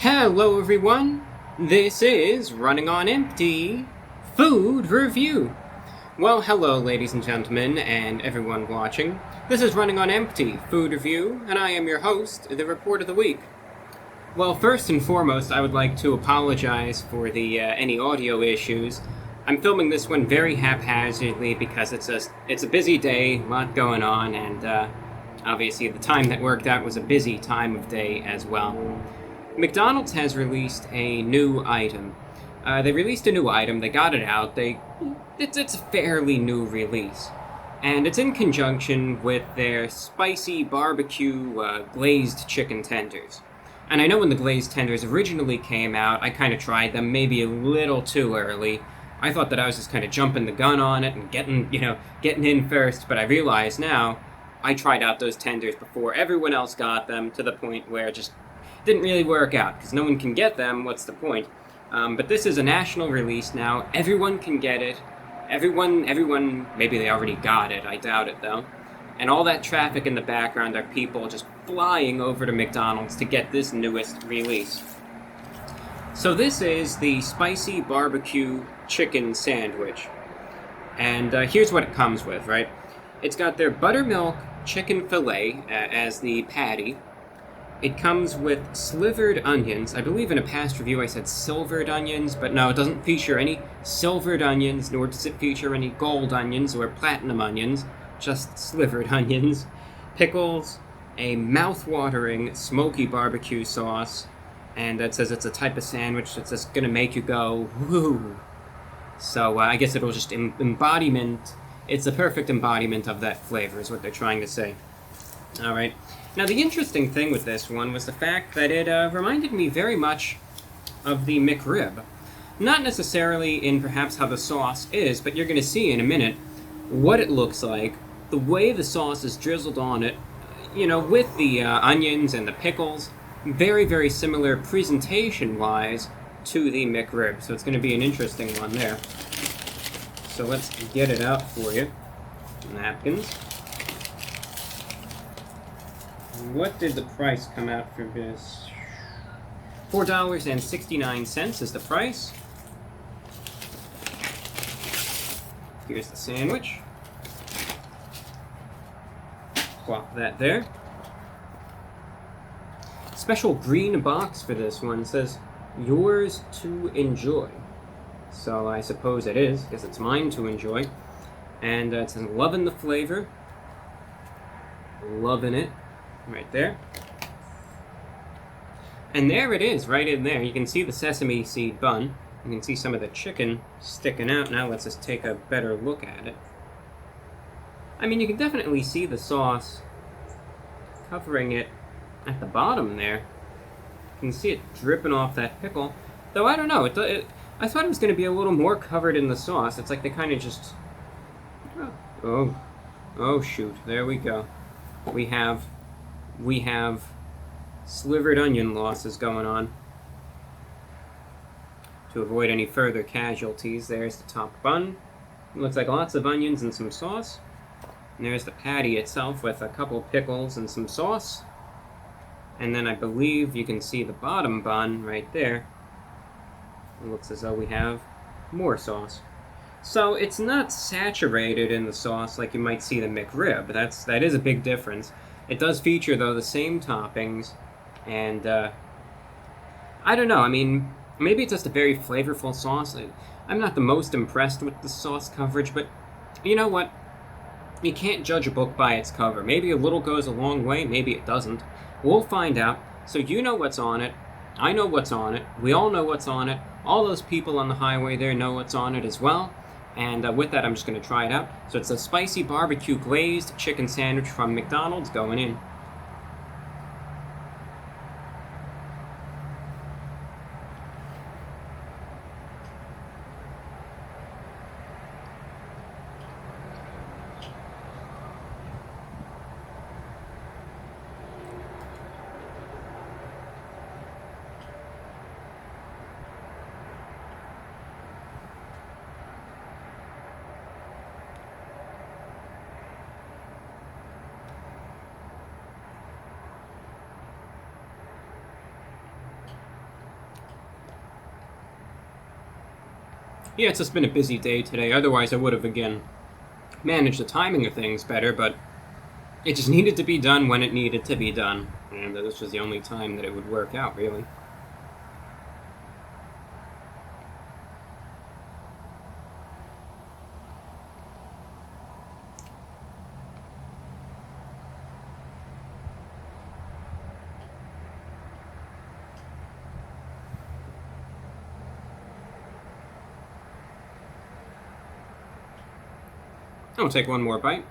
Hello everyone, this is Running on Empty Food Review. Well, hello ladies and gentlemen and everyone watching. This is Running on Empty Food Review, and I am your host, the Report of the Week. Well, first and foremost, I would like to apologize for the any audio issues. I'm filming this one very haphazardly because it's a busy day, a lot going on, and obviously the time that worked out was a busy time of day as well. McDonald's has released a new item. They released a new item, they got it out, it's a fairly new release. And it's in conjunction with their Spicy BBQ glazed chicken tenders. And I know when the glazed tenders originally came out, I kind of tried them maybe a little too early. I thought that I was just kind of jumping the gun on it and getting in first, but I realize now, I tried out those tenders before everyone else got them, to the point where it just didn't really work out, because no one can get them, what's the point? But this is a national release now, everyone can get it, everyone, maybe they already got it, I doubt it though. And all that traffic in the background are people just flying over to McDonald's to get this newest release. So this is the Spicy BBQ Chicken Sandwich. And here's what it comes with, right? It's got their buttermilk chicken fillet as the patty. It comes with slivered onions. I believe in a past review I said silvered onions, but no, it doesn't feature any silvered onions, nor does it feature any gold onions or platinum onions, just slivered onions. Pickles, a mouth-watering smoky barbecue sauce, and it says it's a type of sandwich that's just gonna make you go, woo. So I guess it'll just embodiment, it's a perfect embodiment of that flavor is what they're trying to say. Alright. Now, the interesting thing with this one was the fact that it reminded me very much of the McRib. Not necessarily in perhaps how the sauce is, but you're going to see in a minute what it looks like, the way the sauce is drizzled on it, with the onions and the pickles. Very, very similar presentation-wise to the McRib, so it's going to be an interesting one there. So let's get it out for you. Napkins. What did the price come out for this? $4.69 is the price. Here's the sandwich. Plop that there. Special green box for this one. It says, yours to enjoy. So I suppose it is, because it's mine to enjoy. And it says, loving the flavor. Loving it. Right there. And there it is, right in there. You can see the sesame seed bun. You can see some of the chicken sticking out. Now let's just take a better look at it. I mean, you can definitely see the sauce covering it at the bottom there. You can see it dripping off that pickle. Though, I don't know. I thought it was going to be a little more covered in the sauce. It's like they kind of just... Oh, shoot. There we go. We have slivered onion losses going on. To avoid any further casualties, there's the top bun. It looks like lots of onions and some sauce. And there's the patty itself with a couple pickles and some sauce. And then I believe you can see the bottom bun right there. It looks as though we have more sauce. So it's not saturated in the sauce like you might see the McRib. That is a big difference. It does feature, though, the same toppings, and, I don't know, I mean, maybe it's just a very flavorful sauce. I'm not the most impressed with the sauce coverage, but you know what? You can't judge a book by its cover. Maybe a little goes a long way, maybe it doesn't. We'll find out. So you know what's on it, I know what's on it, we all know what's on it, all those people on the highway there know what's on it as well. And with that, I'm just going to try it out. So it's a spicy barbecue glazed chicken sandwich from McDonald's going in. Yeah, it's just been a busy day today. Otherwise, I would have, again, managed the timing of things better, but it just needed to be done when it needed to be done. And this was the only time that it would work out, really. I'll take one more bite.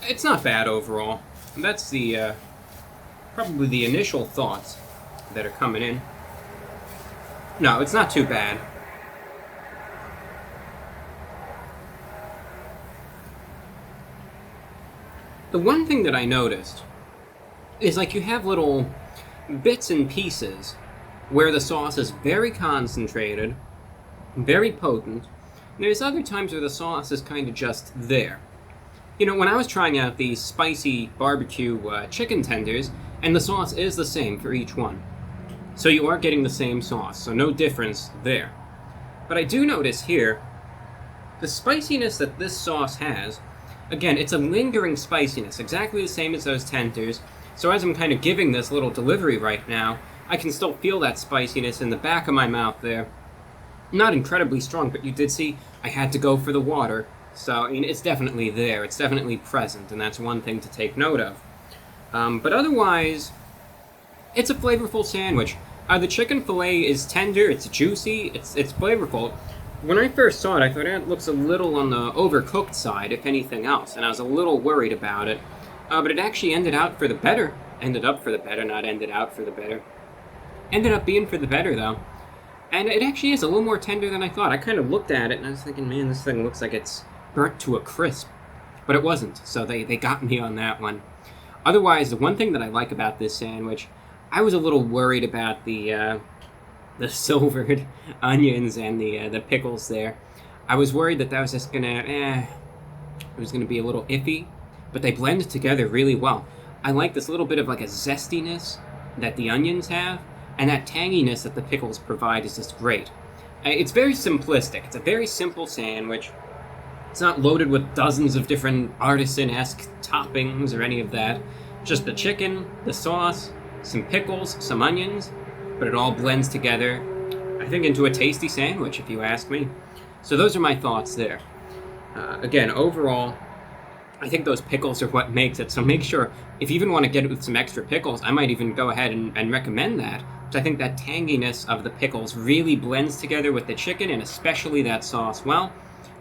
It's not bad overall. That's the probably the initial thoughts that are coming in. No, it's not too bad. The one thing that I noticed is like you have little bits and pieces where the sauce is very concentrated, very potent. And there's other times where the sauce is kind of just there. You know, when I was trying out these spicy barbecue chicken tenders, and the sauce is the same for each one. So you are getting the same sauce, so no difference there. But I do notice here, the spiciness that this sauce has, again, it's a lingering spiciness, exactly the same as those tenders. So as I'm kind of giving this little delivery right now, I can still feel that spiciness in the back of my mouth there. Not incredibly strong, but you did see I had to go for the water. So, I mean, it's definitely there. It's definitely present, and that's one thing to take note of. But otherwise, it's a flavorful sandwich. The chicken fillet is tender, it's juicy, it's flavorful. When I first saw it, I thought it looks a little on the overcooked side, if anything else, and I was a little worried about it. But it actually ended up for the better, not ended out for the better. Ended up being for the better, though. And it actually is a little more tender than I thought. I kind of looked at it, and I was thinking, man, this thing looks like it's burnt to a crisp. But it wasn't, so they got me on that one. Otherwise, the one thing that I like about this sandwich, I was a little worried about the silvered onions and the pickles there. I was worried that was just gonna, it was gonna be a little iffy, but they blend together really well. I like this little bit of like a zestiness that the onions have, and that tanginess that the pickles provide is just great. It's very simplistic. It's a very simple sandwich. It's not loaded with dozens of different artisan-esque toppings or any of that. Just the chicken, the sauce, some pickles, some onions, but it all blends together, I think, into a tasty sandwich, if you ask me. So those are my thoughts there. Again, overall, I think those pickles are what makes it. So make sure, if you even want to get it with some extra pickles, I might even go ahead and recommend that. Because I think that tanginess of the pickles really blends together with the chicken, and especially that sauce well.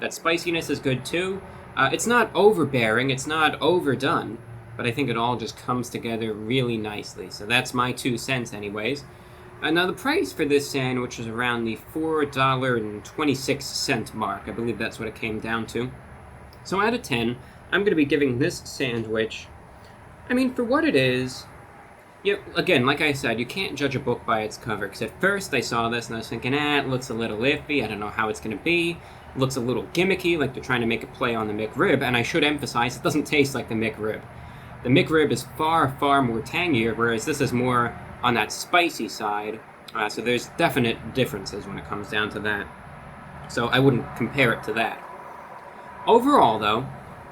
That spiciness is good too. It's not overbearing, it's not overdone, but I think it all just comes together really nicely. So that's my 2 cents anyways. Now the price for this sandwich is around the $4.26 mark. I believe that's what it came down to. So out of 10, I'm going to be giving this sandwich, I mean, for what it is, yeah, again, like I said, you can't judge a book by its cover, because at first I saw this and I was thinking, it looks a little iffy, I don't know how it's going to be. It looks a little gimmicky, like they're trying to make a play on the McRib, and I should emphasize, it doesn't taste like the McRib. The McRib is far, far more tangier, whereas this is more on that spicy side, so there's definite differences when it comes down to that. So I wouldn't compare it to that. Overall, though,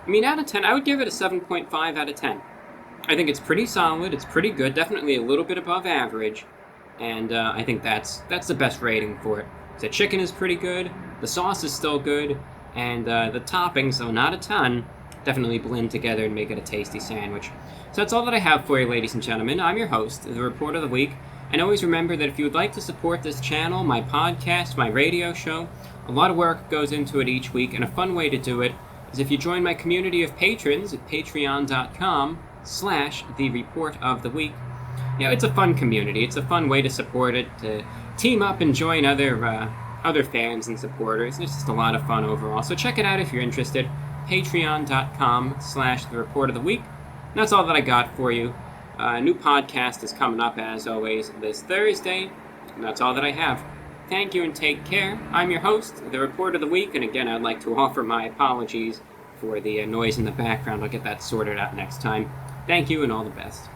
I mean, out of 10, I would give it a 7.5 out of 10. I think it's pretty solid, it's pretty good, definitely a little bit above average, and I think that's the best rating for it. The chicken is pretty good, the sauce is still good, and the toppings, though not a ton, definitely blend together and make it a tasty sandwich. So that's all that I have for you, ladies and gentlemen. I'm your host, the Report of the Week, and always remember that if you would like to support this channel, my podcast, my radio show, a lot of work goes into it each week, and a fun way to do it is if you join my community of patrons at patreon.com/the Report of the Week. You know, it's a fun community. It's a fun way to support it, to team up and join other fans and supporters. It's just a lot of fun overall. So check it out if you're interested. Patreon.com/the Report of the Week. And that's all that I got for you. A new podcast is coming up, as always, this Thursday. And that's all that I have. thank you and take care. I'm your host, the Report of the Week, and again, I'd like to offer my apologies for the noise in the background. I'll get that sorted out next time. Thank you and all the best.